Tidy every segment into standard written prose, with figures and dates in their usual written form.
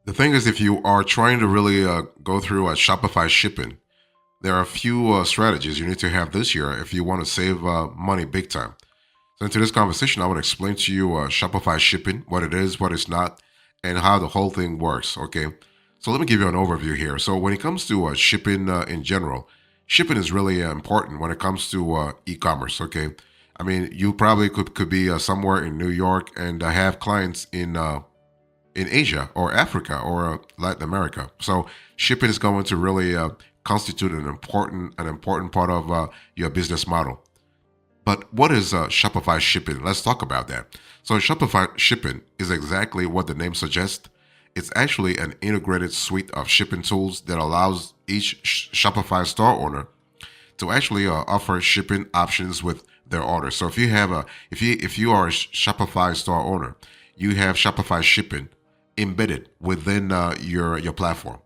The thing is, if you are trying to really go through Shopify shipping, there are a few strategies you need to have this year if you want to save money big time. So, into this conversation, I want to explain to you Shopify shipping, what it is, what it's not, and how the whole thing works. Okay. So, let me give you an overview here. So, when it comes to shipping in general, shipping is really important when it comes to e commerce. Okay. I mean, you probably could be somewhere in New York and have clients in Asia or Africa or Latin America. So shipping is going to really constitute an important part of your business model. But what is Shopify shipping? Let's talk about that. So Shopify shipping is exactly what the name suggests. It's actually an integrated suite of shipping tools that allows each Shopify store owner to actually offer shipping options with their orders. So if you are a Shopify store owner, you have Shopify shipping embedded within your platform.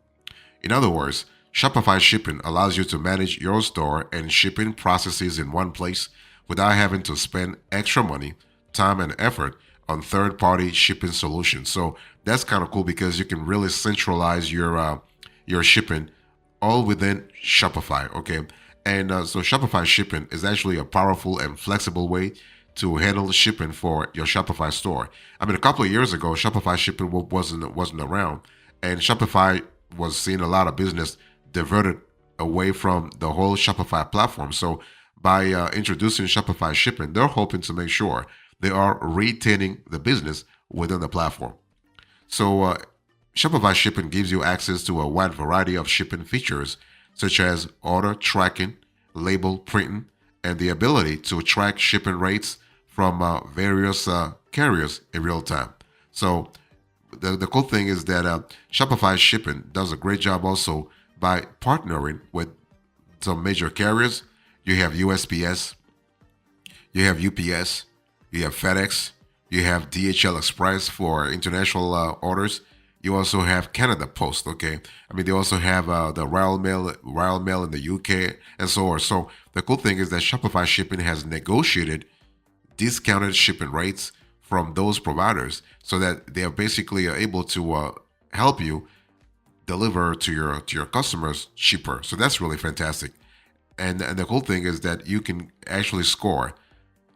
In other words, Shopify shipping allows you to manage your store and shipping processes in one place without having to spend extra money, time, and effort on third-party shipping solutions. So that's kind of cool because you can really centralize your shipping all within Shopify. Okay, and so Shopify shipping is actually a powerful and flexible way to handle shipping for your Shopify store. I mean, a couple of years ago, Shopify shipping wasn't around, and Shopify was seeing a lot of business diverted away from the whole Shopify platform. So by introducing Shopify shipping, they're hoping to make sure they are retaining the business within the platform. So Shopify shipping gives you access to a wide variety of shipping features, such as order tracking, label printing, and the ability to track shipping rates from various carriers in real time. So the cool thing is that Shopify shipping does a great job also by partnering with some major carriers. You have USPS, you have UPS, you have FedEx, you have DHL Express for international orders. You also have Canada Post. Okay, I mean they also have the Royal Mail in the UK and so on. So the cool thing is that Shopify shipping has negotiated discounted shipping rates from those providers so that they are basically able to help you deliver to your customers cheaper. So that's really fantastic. And the cool thing is that you can actually score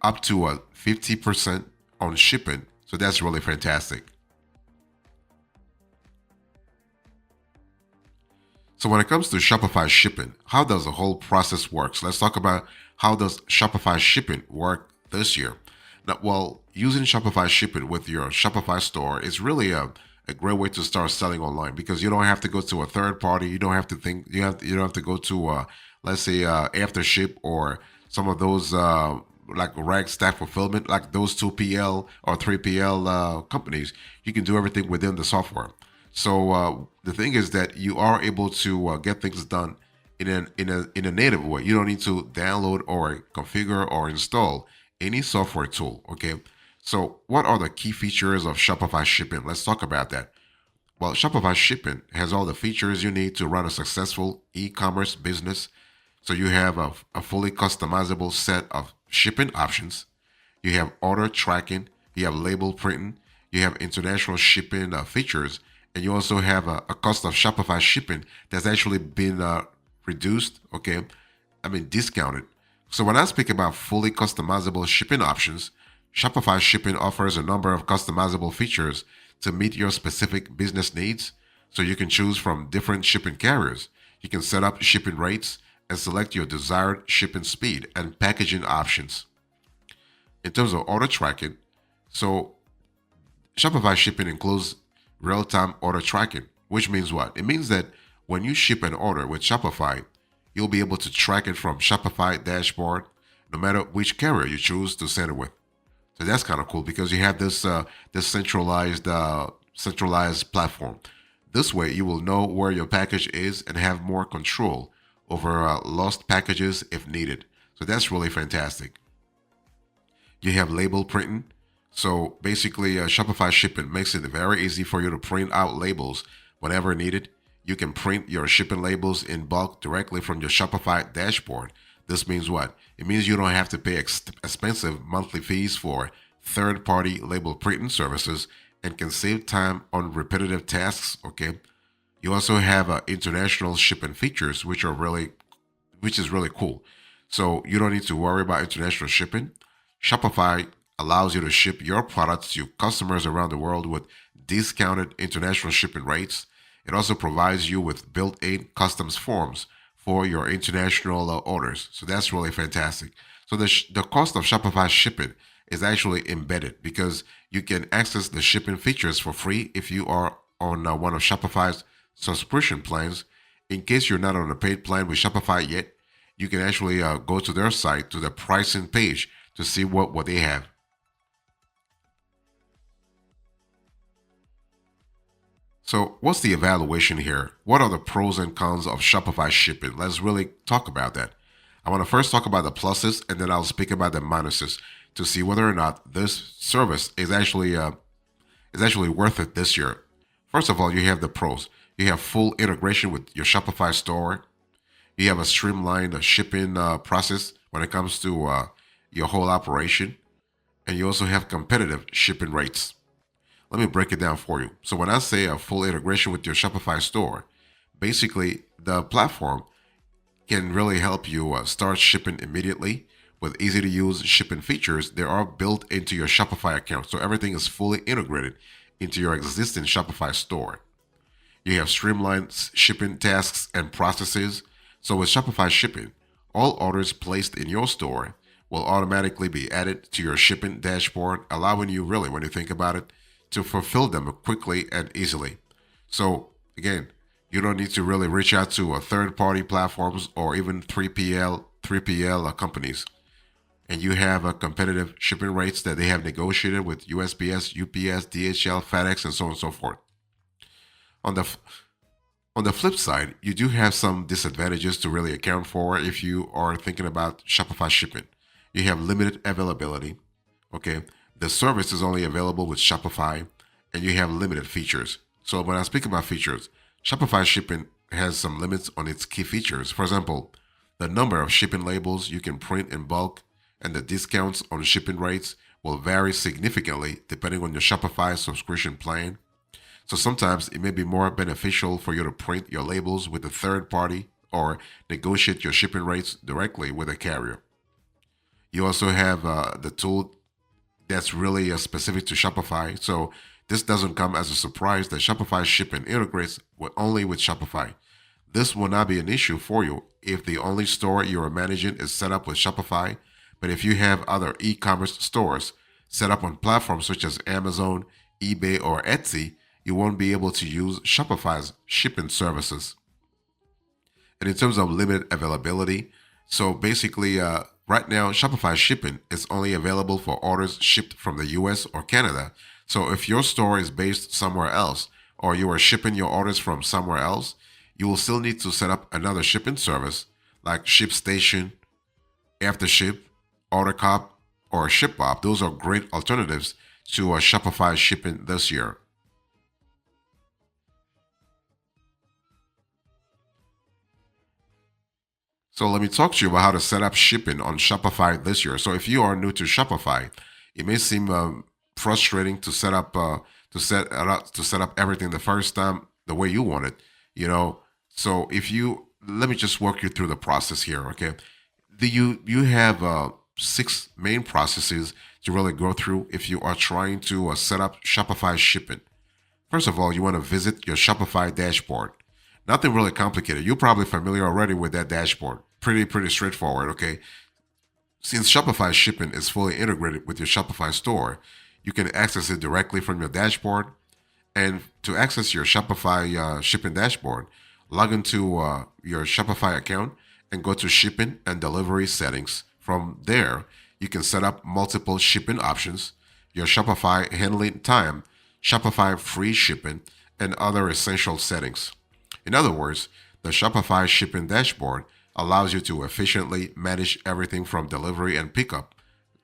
up to a 50% on shipping. So that's really fantastic. So when it comes to Shopify shipping, how does the whole process work? So let's talk about how does Shopify shipping work this year. Now, well, using Shopify shipping with your Shopify store is really a great way to start selling online because you don't have to go to a third party. You don't have to think you don't have to go to let's say Aftership or some of those like rag stack fulfillment, like those 2PL or 3PL companies. You can do everything within the software. So the thing is that you are able to get things done in a native way. You don't need to download or configure or install any software tool. Okay. So what are the key features of Shopify shipping? Let's talk about that. Well, Shopify shipping has all the features you need to run a successful e-commerce business. So you have a fully customizable set of shipping options. You have order tracking. You have label printing. You have international shipping features, and you also have a cost of Shopify shipping that's actually been reduced. Okay, I mean discounted. So when I speak about fully customizable shipping options, Shopify shipping offers a number of customizable features to meet your specific business needs. So you can choose from different shipping carriers. You can set up shipping rates and select your desired shipping speed and packaging options. In terms of order tracking, so Shopify shipping includes real-time order tracking, which means what? It means that when you ship an order with Shopify, you'll be able to track it from Shopify dashboard, no matter which carrier you choose to send it with. So that's kind of cool because you have this centralized platform. This way, you will know where your package is and have more control over lost packages if needed. So that's really fantastic. You have label printing. So basically, Shopify shipping makes it very easy for you to print out labels whenever needed. You can print your shipping labels in bulk directly from your Shopify dashboard. This means what? It means you don't have to pay expensive monthly fees for third-party label printing services and can save time on repetitive tasks. Okay. You also have international shipping features, which is really cool. So you don't need to worry about international shipping. Shopify allows you to ship your products to customers around the world with discounted international shipping rates. It also provides you with built-in customs forms for your international orders. So that's really fantastic. So the cost of Shopify shipping is actually embedded because you can access the shipping features for free if you are on one of Shopify's subscription plans. In case you're not on a paid plan with Shopify yet, you can actually go to their site, to the pricing page, to see what they have. So, what's the evaluation here? What are the pros and cons of Shopify shipping? Let's really talk about that. I want to first talk about the pluses, and then I'll speak about the minuses to see whether or not this service is actually worth it this year. First of all, you have the pros. You have full integration with your Shopify store. You have a streamlined shipping process when it comes to your whole operation, and you also have competitive shipping rates. Let me break it down for you. So when I say a full integration with your Shopify store, basically the platform can really help you start shipping immediately with easy to use shipping features. They are built into your Shopify account. So everything is fully integrated into your existing Shopify store. You have streamlined shipping tasks and processes. So with Shopify shipping, all orders placed in your store will automatically be added to your shipping dashboard, allowing you really, when you think about it, to fulfill them quickly and easily. So again, you don't need to really reach out to a third-party platforms or even 3PL companies. And you have a competitive shipping rates that they have negotiated with USPS, UPS, DHL, FedEx, and so on and so forth. On the on the flip side, you do have some disadvantages to really account for if you are thinking about Shopify shipping. You have limited availability. Okay, the service is only available with Shopify, and you have limited features. So when I speak about features, Shopify shipping has some limits on its key features. For example, the number of shipping labels you can print in bulk and the discounts on shipping rates will vary significantly depending on your Shopify subscription plan. So sometimes it may be more beneficial for you to print your labels with a third party or negotiate your shipping rates directly with a carrier. You also have the tool that's really specific to Shopify. So this doesn't come as a surprise that Shopify shipping integrates only with Shopify. This will not be an issue for you if the only store you are managing is set up with Shopify. But if you have other e-commerce stores set up on platforms such as Amazon, eBay, or Etsy, you won't be able to use Shopify's shipping services. And in terms of limited availability, so basically, right now, Shopify shipping is only available for orders shipped from the US or Canada. So if your store is based somewhere else, or you are shipping your orders from somewhere else, you will still need to set up another shipping service like ShipStation, AfterShip, OrderCop, or ShipBob. Those are great alternatives to Shopify shipping this year. So let me talk to you about how to set up shipping on Shopify this year. So if you are new to Shopify, it may seem frustrating to set up everything the first time the way you want it. You know, so if you let me just walk you through the process here. Okay, you have six main processes to really go through if you are trying to set up Shopify shipping. First of all, you want to visit your Shopify dashboard. Nothing really complicated. You're probably familiar already with that dashboard. Pretty straightforward, okay? Since Shopify shipping is fully integrated with your Shopify store, you can access it directly from your dashboard. And to access your Shopify shipping dashboard, log into your Shopify account and go to shipping and delivery settings. From there, you can set up multiple shipping options, your Shopify handling time, Shopify free shipping, and other essential settings. In other words, the Shopify shipping dashboard allows you to efficiently manage everything from delivery and pickup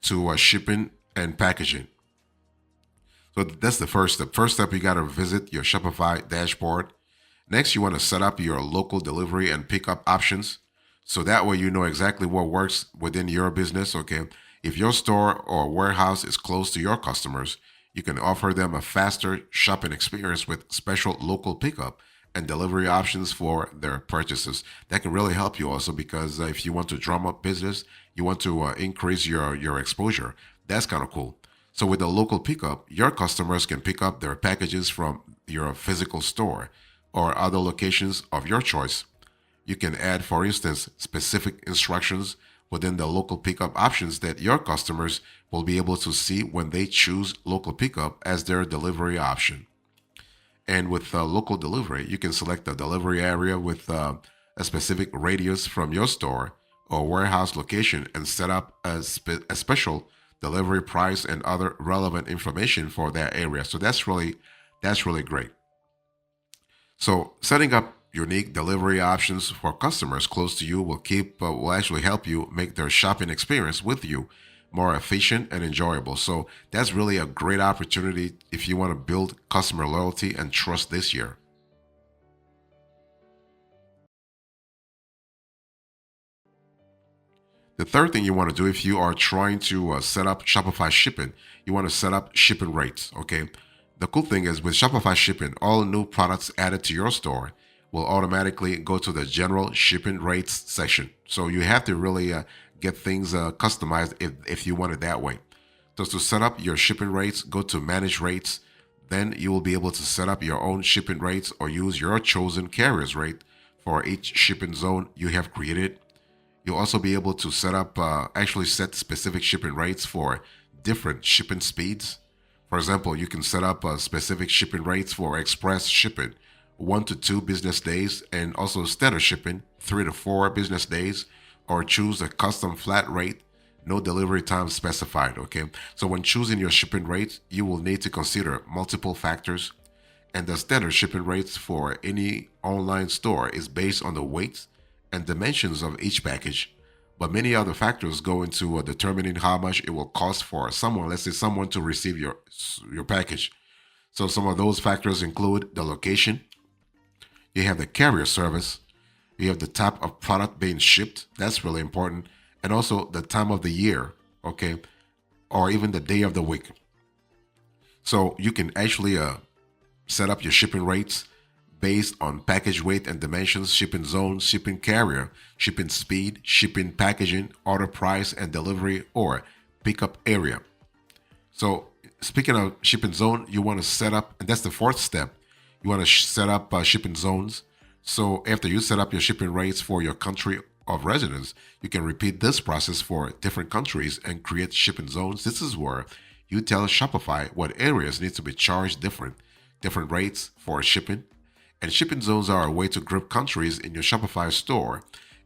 to shipping and packaging. So that's the first step. First step, you got to visit your Shopify dashboard. Next, you want to set up your local delivery and pickup options. So that way you know exactly what works within your business. Okay. If your store or warehouse is close to your customers, You can offer them a faster shopping experience with special local pickup and delivery options for their purchases. That can really help you also because if you want to drum up business, you want to increase your exposure. That's kind of cool. So with the local pickup, your customers can pick up their packages from your physical store or other locations of your choice. You can add, for instance, specific instructions within the local pickup options that your customers will be able to see when they choose local pickup as their delivery option. And with local delivery, you can select a delivery area with a specific radius from your store or warehouse location and set up a special delivery price and other relevant information for that area. So that's really great. So setting up unique delivery options for customers close to you will actually help you make their shopping experience with you more efficient and enjoyable. So that's really a great opportunity if you want to build customer loyalty and trust this year. The third thing you want to do if you are trying to set up Shopify shipping, you want to set up shipping rates. Okay. The cool thing is with Shopify shipping, all new products added to your store will automatically go to the general shipping rates section. So you have to really get things customized if you want it that way. So to set up your shipping rates, go to manage rates. Then you will be able to set up your own shipping rates or use your chosen carrier's rate for each shipping zone you have created. You'll also be able to actually set specific shipping rates for different shipping speeds. For example, you can set up specific shipping rates for express shipping, 1 to 2 business days, and also standard shipping, 3 to 4 business days, or choose a custom flat rate, no delivery time specified. Okay. So when choosing your shipping rate, you will need to consider multiple factors. And the standard shipping rates for any online store is based on the weight and dimensions of each package. But many other factors go into determining how much it will cost for someone, let's say someone to receive your package. So some of those factors include the location, you have the carrier service, you have the type of product being shipped. That's really important. And also the time of the year, okay, or even the day of the week. So you can actually set up your shipping rates based on package weight and dimensions, shipping zones, shipping carrier, shipping speed, shipping packaging, order price and delivery, or pickup area. So speaking of shipping zone, you want to set up, and that's the fourth step. You want to set up shipping zones. So after you set up your shipping rates for your country of residence, you can repeat this process for different countries and create shipping zones. This is where you tell Shopify what areas need to be charged different rates for shipping. And shipping zones are a way to group countries in your Shopify store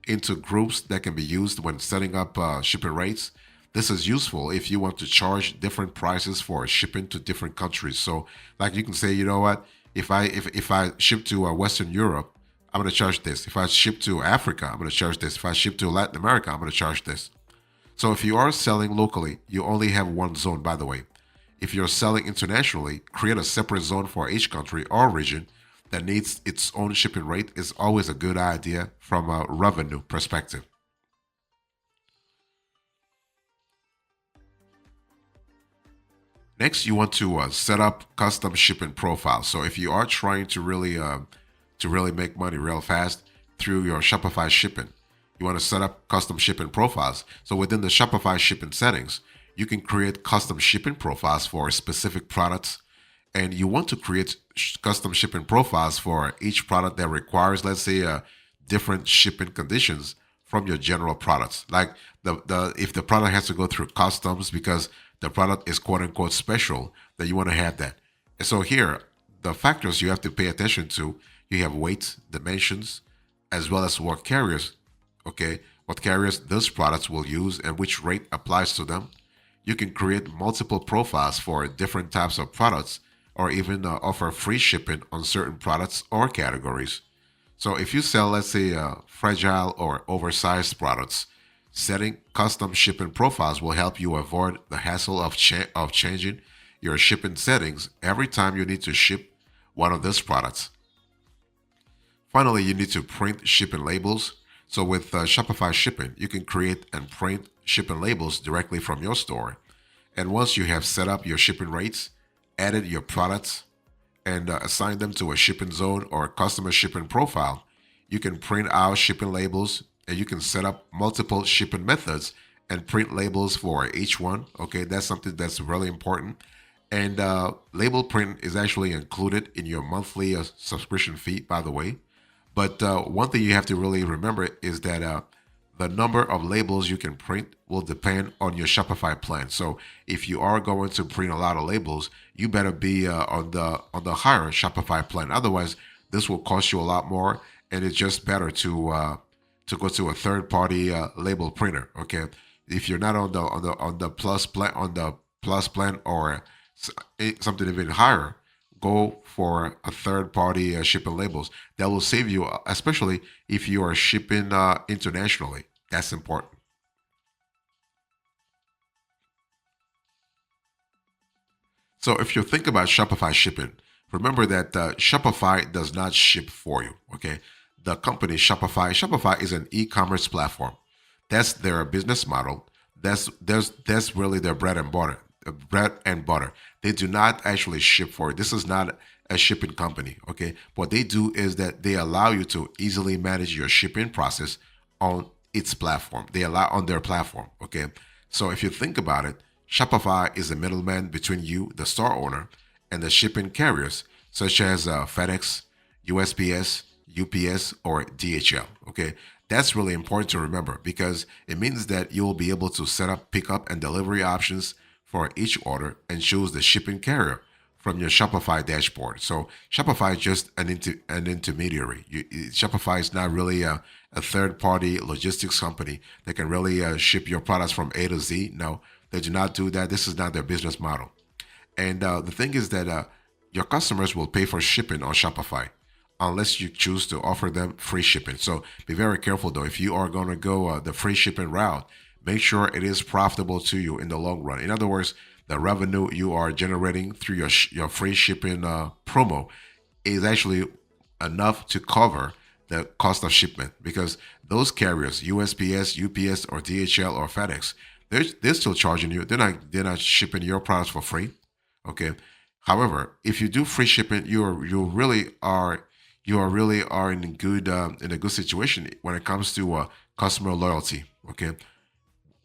into groups that can be used when setting up shipping rates. This is useful if you want to charge different prices for shipping to different countries. So, like you can say, you know what? If I ship to Western Europe, I'm going to charge this. If I ship to Africa, I'm going to charge this. If I ship to Latin America, I'm going to charge this. So if you are selling locally, you only have one zone, by the way. If you're selling internationally, create a separate zone for each country or region that needs its own shipping rate is always a good idea from a revenue perspective. Next, you want to set up custom shipping profiles. So if you are trying to really make money real fast through your Shopify shipping, you want to set up custom shipping profiles. So within the Shopify shipping settings, you can create custom shipping profiles for specific products, and you want to create custom shipping profiles for each product that requires, let's say, different shipping conditions from your general products. Like the if the product has to go through customs because the product is quote unquote special, then you want to have that. And so here, the factors you have to pay attention to, you have weight, dimensions, as well as what carriers, okay, what carriers those products will use and which rate applies to them. You can create multiple profiles for different types of products or even offer free shipping on certain products or categories. So if you sell, let's say, fragile or oversized products, setting custom shipping profiles will help you avoid the hassle of changing your shipping settings every time you need to ship one of these products. Finally, you need to print shipping labels. So with Shopify shipping, you can create and print shipping labels directly from your store. And once you have set up your shipping rates, added your products and assign them to a shipping zone or a customer shipping profile, you can print out shipping labels and you can set up multiple shipping methods and print labels for each one. Okay, that's something that's really important. And label print is actually included in your monthly subscription fee, by the way. But one thing you have to really remember is that the number of labels you can print will depend on your Shopify plan. So if you are going to print a lot of labels, you better be on the higher Shopify plan. Otherwise, this will cost you a lot more, and it's just better to go to a third party label printer. Okay, if you're not on the plus plan or something even higher, go for a third party shipping labels. That will save you, especially if you are shipping internationally. That's important. So if you think about Shopify shipping, remember that Shopify does not ship for you. Okay, the company Shopify is an e-commerce platform. That's their business model. That's really their bread and butter. Bread and butter. They do not actually ship for it. This is not a shipping company. Okay, what they do is that they allow you to easily manage your shipping process on its platform. They allow on their platform. Okay, so if you think about it, Shopify is the middleman between you, the store owner, and the shipping carriers such as FedEx, USPS, UPS, or DHL. Okay, that's really important to remember because it means that you will be able to set up pickup and delivery options for each order and choose the shipping carrier from your Shopify dashboard. So Shopify is just an intermediary. Shopify is not really a third-party logistics company that can really ship your products from A to Z. No, they do not do that. This is not their business model. And the thing is that your customers will pay for shipping on Shopify unless you choose to offer them free shipping. So be very careful though. If you are going to go the free shipping route, make sure it is profitable to you in the long run. In other words, the revenue you are generating through your free shipping promo is actually enough to cover the cost of shipment because those carriers, USPS, UPS, or DHL or FedEx, they're still charging you. They're not shipping your products for free. Okay. However, if you do free shipping, you are really are in a good situation when it comes to customer loyalty. Okay.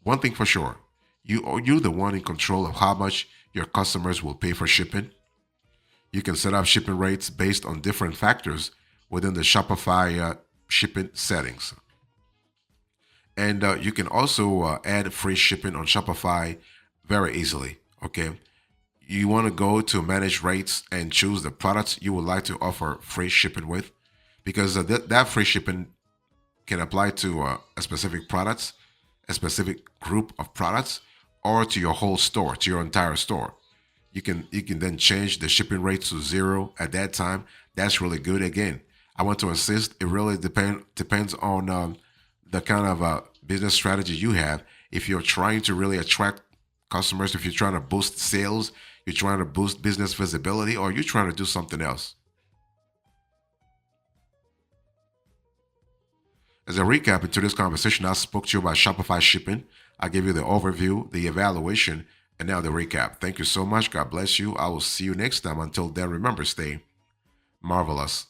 One thing for sure, you're the one in control of how much your customers will pay for shipping. You can set up shipping rates based on different factors within the Shopify shipping settings. And you can also add free shipping on Shopify very easily. Okay. You want to go to manage rates and choose the products you would like to offer free shipping with because that free shipping can apply to a specific products, a specific group of products, or to your whole store, to your entire store. You can then change the shipping rate to zero at that time. That's really good. Again, I want to insist. It really depends on the kind of business strategy you have. If you're trying to really attract customers, if you're trying to boost sales, you're trying to boost business visibility, or you're trying to do something else. As a recap into this conversation, I spoke to you about Shopify shipping. I gave you the overview, the evaluation, and now the recap. Thank you so much. God bless you. I will see you next time. Until then, remember, stay marvelous.